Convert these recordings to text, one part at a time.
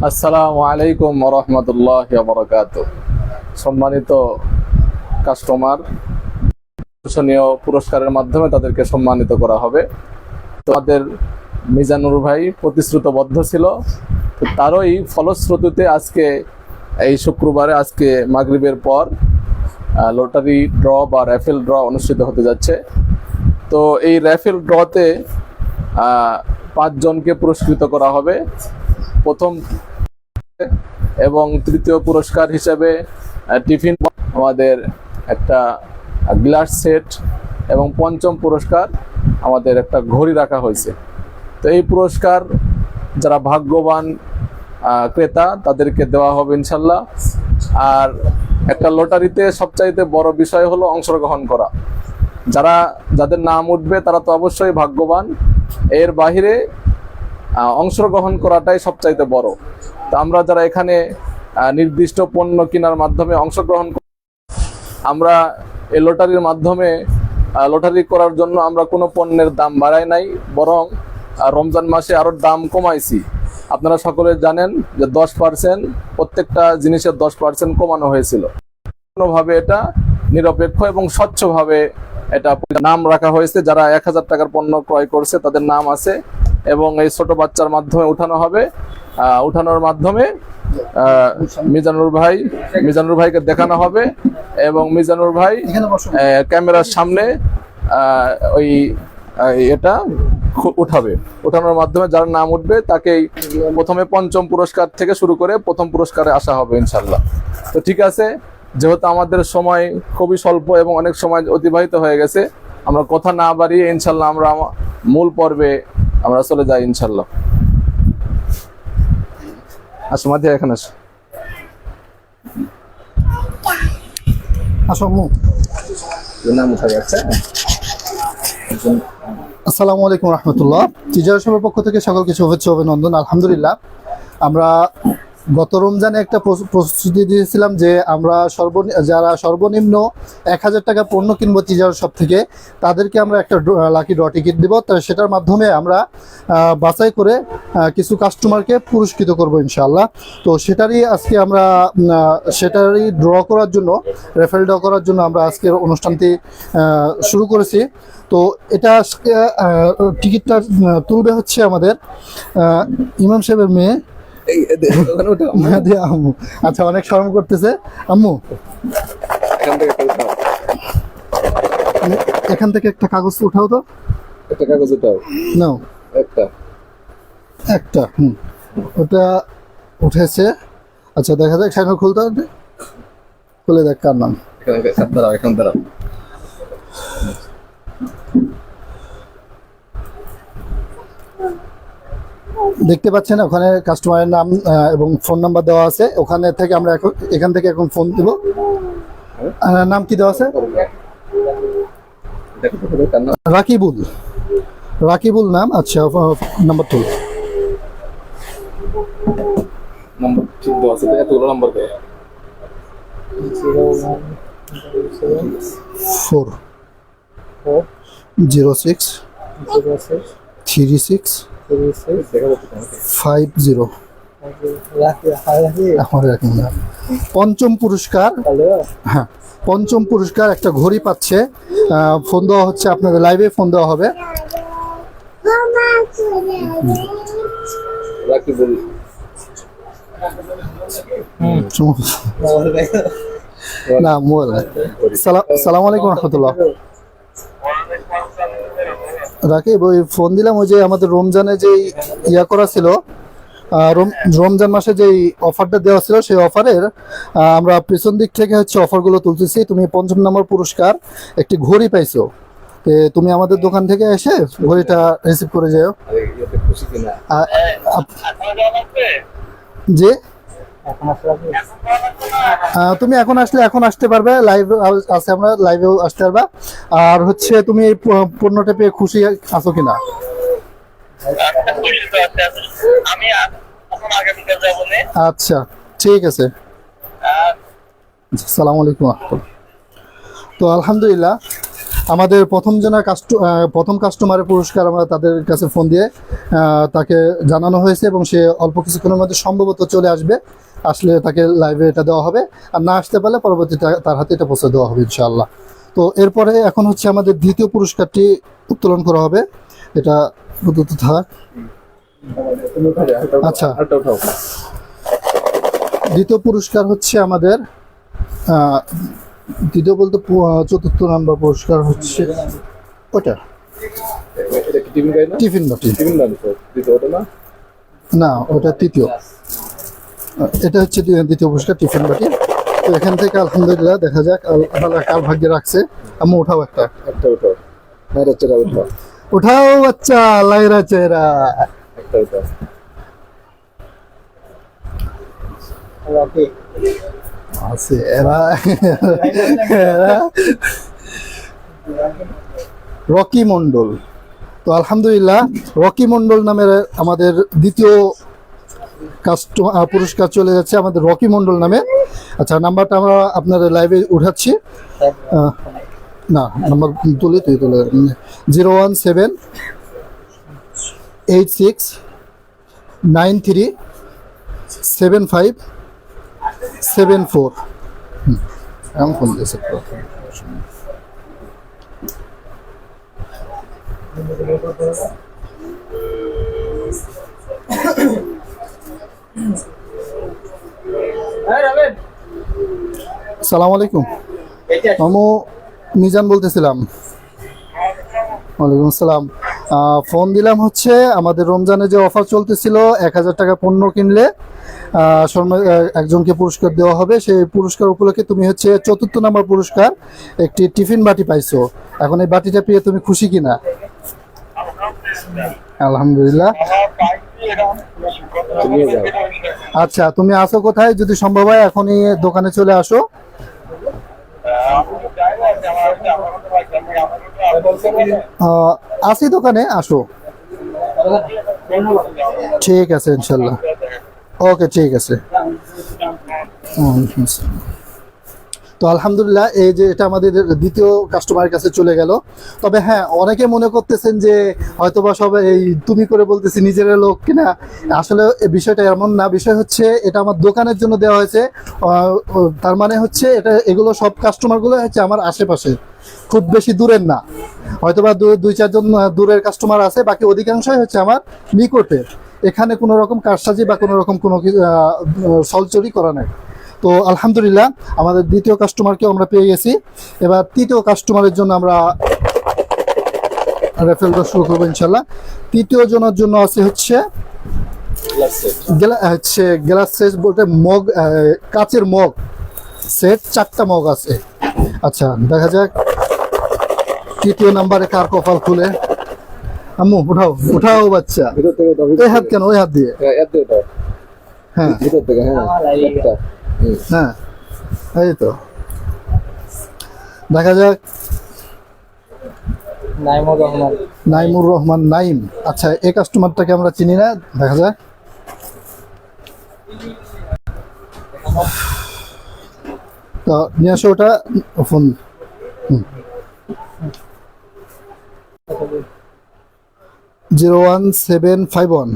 আসসালামু আলাইকুম ওয়া রাহমাতুল্লাহি ওয়া বারাকাতুহু। সম্মানিত কাস্টমার, আকর্ষণীয় পুরস্কারের মাধ্যমে তাদেরকে সম্মানিত করা হবে। তোমাদের মিজানুর ভাই প্রতিশ্রুতবদ্ধ ছিল, তারই ফলশ্রুতিতে আজকে এই শুক্রবারে আজকে মাগরিবের পর লটারি ড্র বা র্যাফেল ড্র অনুষ্ঠিত হতে যাচ্ছে। তো এই র্যাফেল ড্রতে 5 জনকে পুরস্কৃত করা হবে। প্রথম এবং তৃতীয় পুরস্কার হিসেবে টিফিন, আমাদের একটা গ্লাস সেট, এবং পঞ্চম পুরস্কার আমাদের একটা ঘড়ি রাখা হয়েছে। তো এই পুরস্কার যারা ভাগ্যবান ক্রেতা তাদেরকে দেওয়া হবে ইনশাল্লাহ। আর একটা লটারিতে সবচাইতে বড় বিষয় হলো অংশগ্রহণ করা। যাদের নাম উঠবে তারা তো অবশ্যই ভাগ্যবান, এর বাহিরে অংশগ্রহণ করাটাই সবচাইতে বড়। তো আমরা যারা এখানে নির্দিষ্ট পণ্য কেনার মাধ্যমে অংশগ্রহণ, আমরা এই লটারির মাধ্যমে লটারি করার জন্য আমরা কোনো পণ্যের দাম বাড়াই নাই, বরং রমজান মাসে আরও দাম কমাইছি। আপনারা সকলে জানেন যে 10% প্রত্যেকটা জিনিসের 10% কমানো হয়েছিল। কোনোভাবে এটা নিরপেক্ষ এবং স্বচ্ছভাবে এটা নাম রাখা হয়েছে। যারা 1000 টাকার পণ্য ক্রয় করছে তাদের নাম আছে, এবং এই ছোট বাচ্চার মাধ্যমে উঠানো হবে। উঠানোর মাধ্যমে মিজানুর ভাইকে দেখানো হবে, এবং মিজানুর ভাই ক্যামেরার সামনে ওই এটা উঠাবে। উঠানোর মাধ্যমে যার নাম উঠবে তাকেই প্রথমে পঞ্চম পুরস্কার থেকে শুরু করে প্রথম পুরস্কারে আসা হবে ইনশাল্লাহ। তো ঠিক আছে, যেহেতু আমাদের সময় খুবই স্বল্প এবং অনেক সময় অতিবাহিত হয়ে গেছে, আমরা কথা না বাড়িয়ে ইনশাল্লাহ আমরা মূল পর্বে আমরা চলে যাই ইনশাল্লাহ। আসো মাঝে, এখানে আসো। আসসালামু আলাইকুম রহমতুল্লাহ। টিজার সবের পক্ষ থেকে সকলকে শুভেচ্ছা অভিনন্দন। আলহামদুলিল্লাহ, আমরা গত রমজানে একটা প্রস্তুতি দিয়েছিলাম যে আমরা যারা সর্বনিম্ন 1000 টাকা পণ্য কিনবো টিজার শপ থেকে, তাদেরকে আমরা একটা লাকি ড্র টিকিট দিব। তো সেটার মাধ্যমে আমরা বাছাই করে কিছু কাস্টমারকে পুরস্কৃত করব ইনশাআল্লাহ। তো সেটারই ড্র করার জন্য, রেফারেল ড্র করার জন্য আমরা আজকের অনুষ্ঠানটি শুরু করেছি। তো এটা টিকিটটা তুলবে হচ্ছে আমাদের ইমাম সাহেবের মেয়ে। আম্মু, আচ্ছা, অনেক শরম করতেছে আম্মু। এখান থেকে একটা কাগজ উঠাও তো। একটা কাগজ উঠাও নাও, একটা ওটা উঠেছে। আচ্ছা, দেখা যাক, সাইন খুলতে হবে, খুলে দেখ কার নাম। এখন দাঁড়াও। দেখতে পাচ্ছেন ওখানে কাস্টমারের নাম এবং ফোন নাম্বার দেওয়া আছে। ওখানে থেকে আমরা এখান থেকে এখন ফোন দিব। নাম কি দেওয়া আছে? রাকিবুল নাম। আচ্ছা, নাম্বার তুল। নাম্বার ঠিক দেওয়া আছে, এতগুলো নাম্বার দেওয়া। 406 36 50। পঞ্চম পুরস্কার, হ্যাঁ, পঞ্চম পুরস্কার একটা ঘড়ি পাচ্ছে। ফোন দেওয়া হচ্ছে, আপনাদের লাইভে ফোন দেওয়া হবে। না, মোবাইল। সালাম আলাইকুম রহমতুল্লাহ। রাকিব, ওই ফোন দিলাম, ওই যে আমাদের রমজানে যে ইয়া করা ছিল, রমজান মাসে যে অফারটা দেওয়া ছিল, সেই অফারের আমরা পিছন দিক থেকে হচ্ছে অফারগুলো তুলতেছি। তুমি 5ম নম্বর পুরস্কার একটি ঘড়ি পাইছো। তুমি আমাদের দোকান থেকে এসে ঘড়িটা রিসিভ করে যাও। যে তুমি এখন আসতে পারবে, লাইভ আছে, আমরা লাইভেও আসতে পারবা। আর হচ্ছে তুমি এই পণ্যটা পেয়ে খুশি আছো কিনা? আচ্ছা, ঠিক আছে। আসসালামু আলাইকুম। তো আলহামদুলিল্লাহ, আমাদের প্রথম কাস্টমারের পুরস্কার আমরা তাদের কাছে ফোন দিয়ে তাকে জানানো হয়েছে, এবং সে অল্প কিছুক্ষণের মধ্যে সম্ভবত চলে আসবে। আসলে তাকে লাইভে এটা দেওয়া হবে, আর না আসতে পারলে পরবর্তীতে তার হাতে এটা পৌঁছে দেওয়া হবে ইনশাআল্লাহ। তো এরপরে এখন হচ্ছে আমাদের দ্বিতীয় পুরস্কারটি উত্তোলন করা হবে। এটা প্রদত্ত থাক। আচ্ছা, দ্বিতীয় পুরস্কার হচ্ছে আমাদের দ্বিতীয় বলতে চতুর্থ নাম্বার পুরস্কার হচ্ছে ওটা টিফিন বাটি। না, ওটা তৃতীয়। এটা হচ্ছে দ্বিতীয় পুরস্কার টিফিন বাটি। তো এখান থেকে আলহামদুলিল্লাহ দেখা যাক আল্লাহ কার ভাগ্যে রাখছে। আম্মু উঠাও একটা উঠাও বাচ্চা, লাইরা চেহারা আছে এরা রকি মন্ডল। তো আলহামদুলিল্লাহ রকি মন্ডল নামের আমাদের দ্বিতীয় পুরস্কার চলে যাচ্ছে আমাদের রকি মন্ডল নামে। আচ্ছা, নাম্বারটা আমরা আপনার লাইভে উঠাচ্ছি। না, নাম্বার তুলে 01786937574। এমন ফোন দিয়েছে। আসসালামু আলাইকুম, মামু মিজান বলতেছিলাম। ওয়ালাইকুম আসসালাম। ফোন দিলাম হচ্ছে আমাদের রমজানে যে অফার চলতেছিল, 1000 টাকা পণ্য কিনলে একজনকে পুরস্কার দেওয়া হবে। সেই পুরস্কার উপলক্ষে তুমি হচ্ছে চতুর্থ নাম্বার পুরস্কার একটি টিফিন বাটি পাইছো। এখন এই বাটিটা পেয়ে তুমি খুশি কিনা? আলহামদুলিল্লাহ। আচ্ছা, তুমি আসো কোথায়? যদি সম্ভব হয় এখনই দোকানে চলে আসো। আসি দোকানে, আসো। ঠিক আছে ইনশাল্লাহ। ওকে, ঠিক আছে। তো আলহামদুলিল্লাহ, এই যে এটা আমাদের দ্বিতীয় কাস্টমারের কাছে চলে গেল। তবে হ্যাঁ, অনেকে মনে করতেছেন যে হয়তোবা সব এই তুমি করে বলতেছি নিজের লোক কিনা। আসলে বিষয়টা এমন না। বিষয় হচ্ছে এটা আমার দোকানের জন্য দেওয়া হয়েছে। তার মানে হচ্ছে এগুলো সব কাস্টমারগুলো হচ্ছে আমার আশেপাশে, খুব বেশি দূরের না। হয়তোবা 2-4 জন দূরের কাস্টমার আছে, বাকি অধিকাংশই হচ্ছে আমার নিকটের। এখানে কোনো রকম কারসাজি বা কোনো রকম কোনো সলচরি করা নাই। তো আলহামদুলিল্লাহ, আমাদের দ্বিতীয় কাস্টমারকেও আমরা পেয়ে গেছি। এবার তৃতীয় কাস্টমারের জন্য আমরা রেফারেলটা শুরু করবো ইনশাল্লাহ। তৃতীয় জনের জন্য আছে হচ্ছে গ্লাস সেট বলতে মগ, কাচের মগ সেট 4টা মগ আছে। আচ্ছা, দেখা যাক তৃতীয় নাম্বারে কার কপাল খুলে। আম্মু উঠাও বাচ্চা। ওই হাত কেন? ওই হাত দিয়ে। হ্যাঁ, হ্যাঁ, এই তো দেখা যাক। নাইমুর রহমান নাইম। আচ্ছা, এই কাস্টমারটাকে আমরা চিনি না। দেখা যাক। তো নিয়ে আসো ওটা ফোন। 01751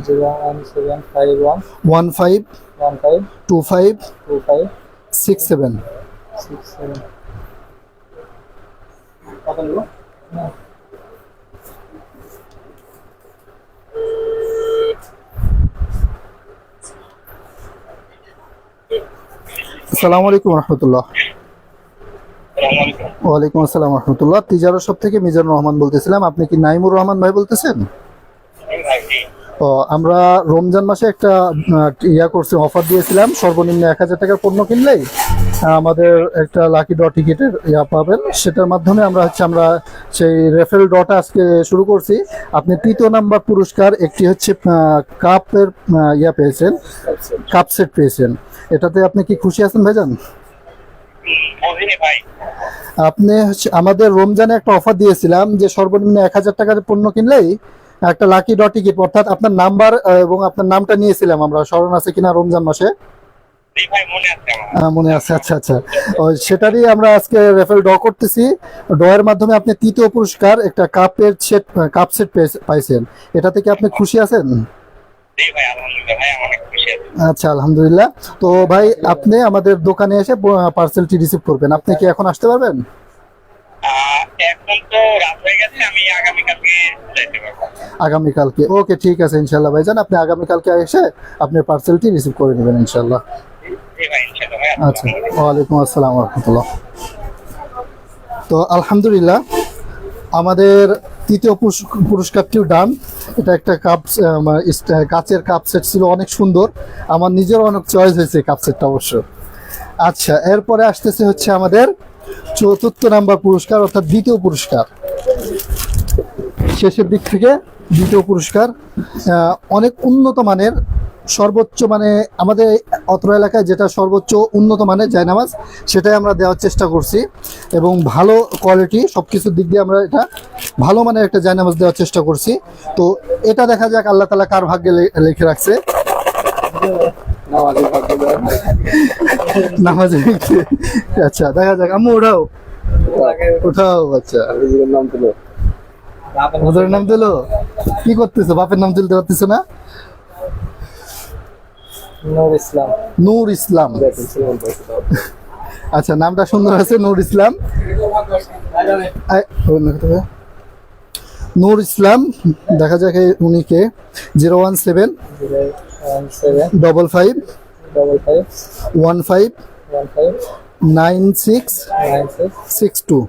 152567। আসসালামু আলাইকুম রহমতুল্লাহ। ওয়ালাইকুম আসসালাম রহমতুল্লাহ। তিজারা শপ থেকে মিজানুর রহমান বলতেছিলাম। আপনি কি নাইমুর রহমান ভাই বলতেছেন? তো আমরা রমজান মাসে একটা করছি, অফার দিয়েছিলাম। সর্বনিম্ন 1000 টাকার পণ্য কিনলেই আমাদের একটা লাকি ড্র টিকিটের পাবেন। সেটার মাধ্যমে আমরা সেই রেফারেল ড্রটা আজকে শুরু করছি। আপনি তৃতীয় নাম্বার পুরস্কার একটি হচ্ছে কাপের পেয়েছেন, কাপ সেট পেয়েছেন। এটাতে আপনি কি খুশি আছেন ভাইজান? আপনি আমাদের রমজানে একটা অফার দিয়েছিলাম যে সর্বনিম্ন 1000 টাকার পণ্য কিনলেই একটা লাকি ডট টিকিট, অর্থাৎ আপনার নাম্বার এবং আপনার নামটা নিয়েছিলাম আমরা, স্মরণ আছে কিনা রমজান মাসে? মনে আছে, আচ্ছা আচ্ছা। ওই সেটারই আমরা আজকে রেফারেল ড্র করতেছি। ড্রয়ের মাধ্যমে আপনি তৃতীয় পুরস্কার একটা কাপ সেট পাইছেন। এটা থেকে আপনি খুশি আছেন? আচ্ছা, আলহামদুলিল্লাহ। তো ভাই, আপনি আমাদের দোকানে এসে পার্সেলটি রিসিভ করবেন। আপনি কি এখন আসতে পারবেন? এখন তো রাত হয়ে গেছে, আমি আগামীকালকে যাইতে পারবো। আগামীকালকে? ওকে, ঠিক আছে ইনশাল্লাহ ভাইজান, আপনি আগামীকালকে এসে আপনি পার্সেলটি রিসিভ করে নেবেন ইনশাল্লাহ। জি ভাই, ইনশাআল্লাহ ভাই। আচ্ছা, ওয়ালাইকুম আসসালাম রহমতুল্লাহ। তো আলহামদুলিল্লাহ, আমাদের তৃতীয় পুরস্কারটিও ডান। এটা একটা কাচের কাপ সেট ছিল, অনেক সুন্দর। আমার নিজেরও অনেক চয়েস হয়েছে কাপ সেটটা অবশ্য। আচ্ছা, এরপরে আসতেছে হচ্ছে আমাদের চতুর্থ নাম্বার পুরস্কার, অর্থাৎ দ্বিতীয় পুরস্কার। শেষের দিক থেকে দ্বিতীয় পুরস্কার, অনেক উন্নত মানের, সর্বোচ্চ মানে আমাদের অত্র এলাকায় যেটা সর্বোচ্চ উন্নত মানের জায়নামাজ, সেটাই আমরা দেওয়ার চেষ্টা করছি। এবং ভালো কোয়ালিটি সব কিছুর দিক দিয়ে আমরা এটা ভালো মানের একটা জায়নামাজ দেওয়ার চেষ্টা করছি। তো এটা দেখা যাক আল্লাহ তাআলা কার ভাগ্যে লিখে রাখছে। নামাজে আচ্ছা, দেখা যাক। আম্মু ওঠাও ওঠাও। আচ্ছা, ওদের নাম দিলো। কি করতেছো? বাপের নাম তুলতে পারতেছো না? নূর ইসলাম। আচ্ছা, নামটা সুন্দর আছে, নূর ইসলাম। নূর ইসলাম, দেখা যাক উনি কে। 01755159662।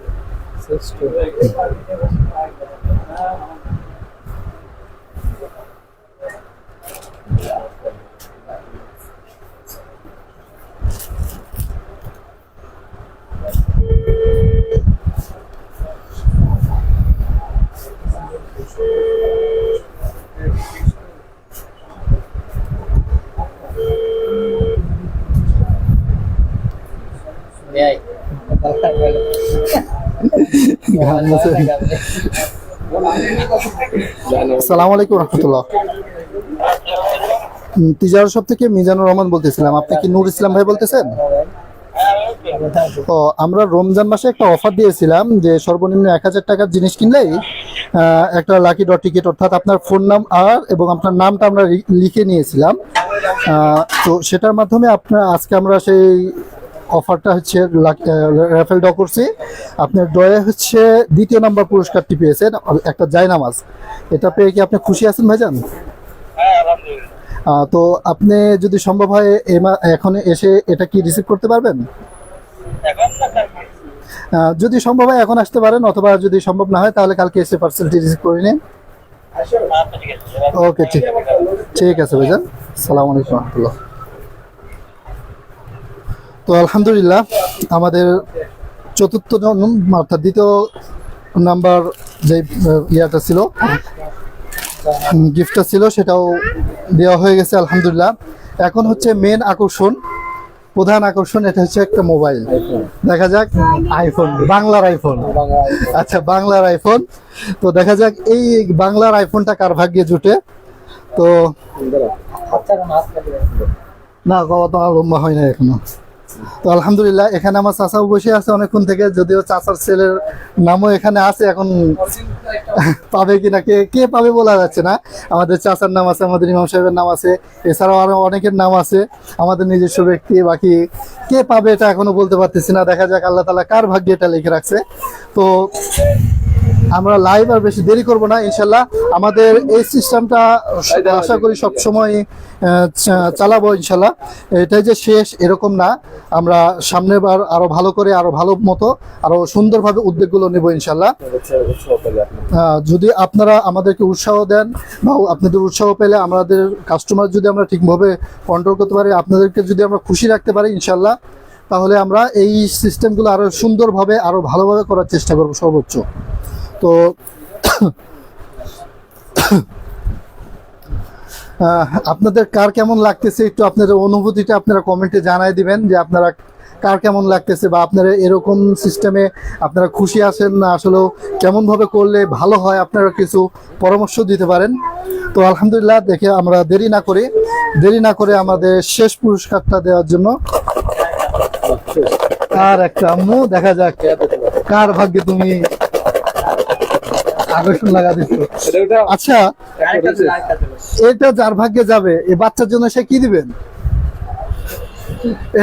আসসালামু আলাইকুম রহমতুল্লাহ। তিজারা শপ থেকে মিজানুর রহমান বলতেছিলাম। আপনি কি নূর ইসলাম ভাই বলতেছেন? তো আমরা রমজান মাসে একটা অফার দিয়েছিলাম যে সর্বনিম্ন 1000 টাকার জিনিস কিনলেই একটা লাকি ড্র টিকিট, অর্থাৎ আপনার ফোন নাম্বার এবং আপনার নামটা আমরা লিখে নিয়েছিলাম। তো সেটার মাধ্যমে আজকে আমরা সেই অফারটা হচ্ছে রেফারেল ড্র করছি। আপনার ড্রয়ে হচ্ছে দ্বিতীয় নাম্বার পুরস্কারটি পেয়েছেন, একটা জায়নামাজ। এটা পেয়ে কি আপনি খুশি আছেন ভাইজান? তো আপনি যদি সম্ভব হয় এখন এসে এটা কি রিসিভ করতে পারবেন? যদি সম্ভব হয় এখন আসতে পারেন, অথবা যদি সম্ভব না হয় তাহলে কালকে এসে পার্সেলটি রিসিভ করে নিন। ওকে, ঠিক আছে ভাইজান। আসসালামু আলাইকুম রহমতুল্লাহ। তো আলহামদুলিল্লাহ, আমাদের চতুর্থ অর্থাৎ দ্বিতীয় নাম্বার যে ইয়াটা ছিল, গিফটটা ছিল, সেটাও দেওয়া হয়ে গেছে আলহামদুলিল্লাহ। এখন হচ্ছে মেন আকর্ষণ, প্রধান আকর্ষণ, এটা হচ্ছে একটা মোবাইল। দেখা যাক আইফোন, বাংলার আইফোন। আচ্ছা, বাংলার আইফোন। তো দেখা যাক এই বাংলার আইফোনটা কার ভাগ্যে জুটে। তো না, কথা লম্বা হয় না এখনো। তো আলহামদুলিল্লাহ, এখানে আমার চাচাও বসে আছে অনেকক্ষণ থেকে, যদিও চাচার ছেলের নামও এখানে আছে। এখন পাবে কিনা, কে পাবে বলা যাচ্ছে না। আমাদের চাচার নাম আছে, আমাদের ইমাম সাহেবের নাম আছে, এছাড়াও আরো অনেকের নাম আছে, আমাদের নিজস্ব ব্যক্তি। বাকি কে পাবে এটা এখনো বলতে পারতেছি না। দেখা যাক আল্লাহ তাআলা কার ভাগ্যে এটা লিখে রাখছে। তো আমরা লাইভ আর বেশি দেরি করব না, ইনশাল্লাহ আমাদের এই সিস্টেমটা আশা করি সব সময় চালাবো ইনশাল্লাহ। এটাই যে শেষ এরকম না, আমরা সামনের বার আরো ভালো করে, আরো ভালো মতো, আরো সুন্দরভাবে উদ্যোগগুলো নেব ইনশাল্লাহ। যদি আপনারা আমাদেরকে উৎসাহ দেন বা আপনাদের উৎসাহ পেলে আমাদের কাস্টমার যদি আমরা ঠিকভাবে কন্ট্রোল করতে পারি, আপনাদেরকে যদি আমরা খুশি রাখতে পারি ইনশাল্লাহ, তাহলে আমরা এই সিস্টেমগুলো আরো সুন্দরভাবে, আরো ভালোভাবে করার চেষ্টা করব সর্বোচ্চ। তো আপনাদের কার কেমন লাগতেছে, একটু আপনাদের অনুভূতিটা আপনারা কমেন্টে জানাই দিবেন যে আপনারা কার কেমন লাগতেছে, বা আপনারা এরকম সিস্টেমে আপনারা খুশি আছেন না, আসলে কেমনভাবে করলে ভালো হয়, আপনারা কিছু পরামর্শ দিতে পারেন। তো আলহামদুলিল্লাহ, দেখে আমরা দেরি না করে দেরি না করে আমাদের শেষ পুরস্কারটা দেওয়ার জন্য আর একটা আম্মু, দেখা যাক কার ভাগ্যে তুমি আকর্ষণ লাগা দিচ্ছ। আচ্ছা, এটা যার ভাগ্যে যাবে, এই বাচ্চার জন্য সে কি দিবেন?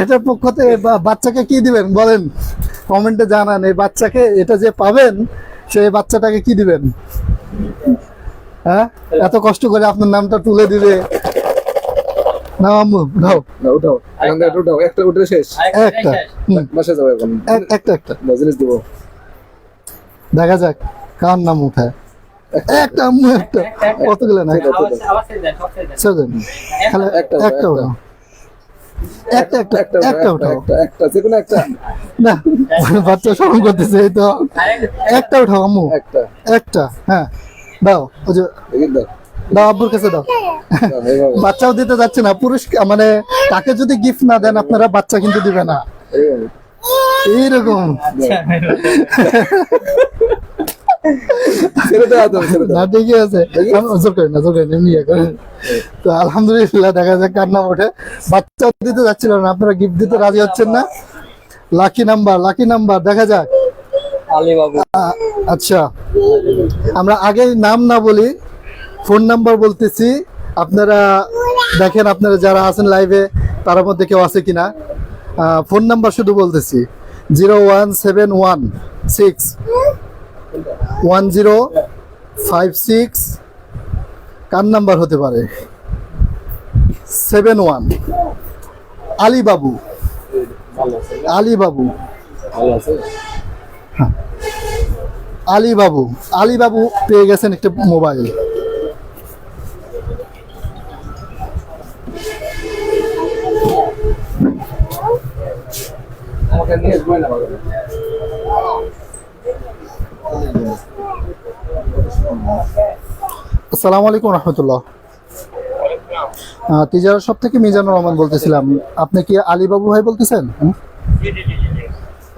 এটার পক্ষ থেকে বাচ্চাকে কি দিবেন বলেন, কমেন্টে জানান। এই বাচ্চাকে, এটা যে পাবেন, সেই বাচ্চাটাকে কি দিবেন? হ্যাঁ, এত কষ্ট করে আপনার নামটা তুলে দিবে। না আম্মু, উঠাও উঠাও, উঠাও, একটা উঠে শেষ। একটা, বাসা যাবো এখন, একটা জিনিস দেবো। দেখা যাক কার নাম উঠায়। একটা আম্মু, একটা, কতগুলো না, সেভেন, খালি একটা উঠাও, একটা উঠাও, একটা যে কোনো একটা। না বাচ্চা স্মরণ করতেছে, এই তো একটা উঠাও আম্মু, একটা। হ্যাঁ দাও, ওই যে দাও, আব্বুর কাছে দাও। বাচ্চাও দিতে যাচ্ছে না পুরস্কার, মানে তাকে যদি গিফট না দেন আপনারা, বাচ্চা কিন্তু দিবে না, এইরকম। না ঠিকই আছে, জোর করেন না, জোর করেন, এমনি ইয়ে করেন। তো আলহামদুলিল্লাহ, দেখা যাক কার নাম ওঠে। বাচ্চা দিতে যাচ্ছিল না, আপনারা গিফট দিতে রাজি হচ্ছেন না। লাকি নাম্বার দেখা যাক। আচ্ছা, আমরা আগে নাম না বলি, ফোন নাম্বার বলতেছি। আপনারা দেখেন, আপনারা যারা আছেন লাইভে, তার মধ্যে কেউ আছে কিনা। ফোন নাম্বার শুধু বলতেছি, 017161056। কার নাম্বার হতে পারে? 71 আলিবাবু। আলিবাবু পেয়ে গেছেন একটা মোবাইল। আসসালামু আলাইকুম রহমতুল্লাহ। তিজারা শপ থেকে মিজানুর রহমান বলতেছিলাম। আপনি কি আলিবাবু ভাই বলতেছেন?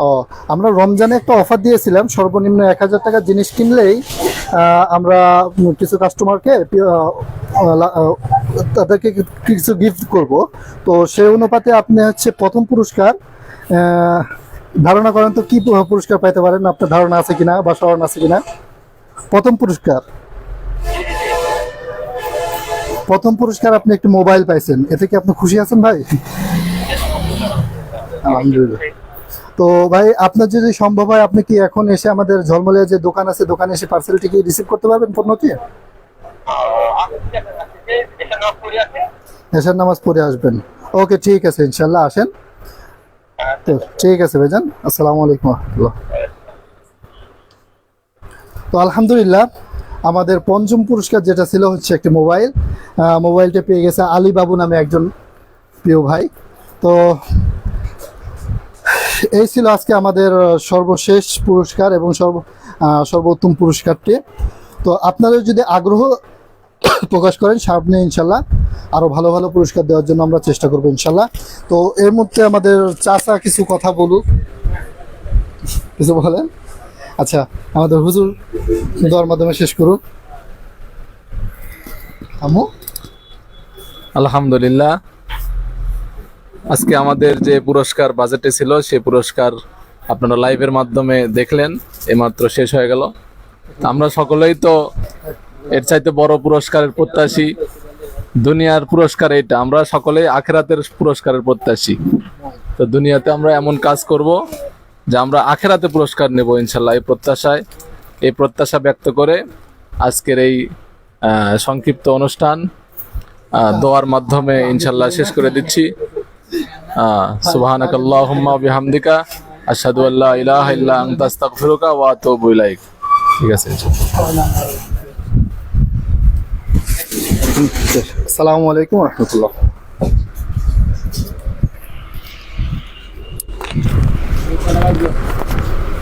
ও, আমরা রমজানে একটা অফার দিয়েছিলাম, সর্বনিম্ন 1000 টাকার জিনিস কিনলেই আমরা কিছু কাস্টমারকে তাদেরকে কিছু গিফট করব। তো সেই অনুপাতে আপনি হচ্ছে প্রথম পুরস্কার। ধারণা করেন তো কি পুরস্কার পাইতে পারেন, আপনার ধারণা আছে কিনা বা স্মরণ আছে কিনা? প্রথম পুরস্কার আপনি একটি মোবাইল পাইছেন, এতে কি আপনি খুশি আছেন ভাই? আলহামদুলিল্লাহ। তো ভাই, আপনার যদি সম্ভব হয়, আপনি কি এখন এসে আমাদের ঝলমলে যে দোকান আছে, দোকানে এসে পার্সেলটি কি রিসিভ করতে পারবেন পণ্যটি? এশার নামাজ পড়ে আসবেন। ওকে, ঠিক আছে, ইনশাল্লাহ আসেন। তো ঠিক আছে ভাইজান, আসসালামু আলাইকুম রহমতুল্লাহ। তো আলহামদুলিল্লাহ, আমাদের পঞ্চম পুরস্কার যেটা ছিল হচ্ছে একটি মোবাইল। মোবাইলটা পেয়ে গেছে আলিবাবু নামে একজন প্রিয় ভাই। তো এই ছিল আজকে আমাদের সর্বশেষ পুরস্কার এবং সর্বোত্তম পুরস্কারটি। তো আপনাদের যদি আগ্রহ প্রকাশ করেন, সামনে ইনশাল্লাহ আরো ভালো ভালো পুরস্কার দেওয়ার জন্য আমরা চেষ্টা করবো ইনশাল্লাহ। তো এর মধ্যে আমাদের চাচা কিছু কথা বলুক, কিছু বলেন। আচ্ছা, আমাদের হুজুর দোয়ার মাধ্যমে শেষ করুক। আম্মু, আলহামদুলিল্লাহ, আজকে আমাদের যে পুরস্কার বাজেটে ছিল, সেই পুরস্কার আপনারা লাইভের মাধ্যমে দেখলেন, এইমাত্র শেষ হয়ে গেল। আমরা সকলেই তো এর চাইতে বড় পুরস্কারের প্রত্যাশী। দুনিয়ার পুরস্কার এটা, আমরা সকলেই আখেরাতের পুরস্কারের প্রত্যাশী। তো দুনিয়াতে আমরা এমন কাজ করব যে আমরা আখেরাতে পুরস্কার নেব ইনশাল্লাহ। এই প্রত্যাশা ব্যক্ত করে আজকের এই সংক্ষিপ্ত অনুষ্ঠান দোয়ার মাধ্যমে ইনশাল্লাহ শেষ করে দিচ্ছি। সুবহানাকাল্লাহুম্মা ওয়া বিহামদিকা আশহাদু আল্লা ইলাহা ইল্লা আনতা আস্তাগফিরুকা ওয়া আতুবু ইলাইক। ঠিক আছে, আসসালামু আলাইকুম রহমতুল্লাহ। Gracias.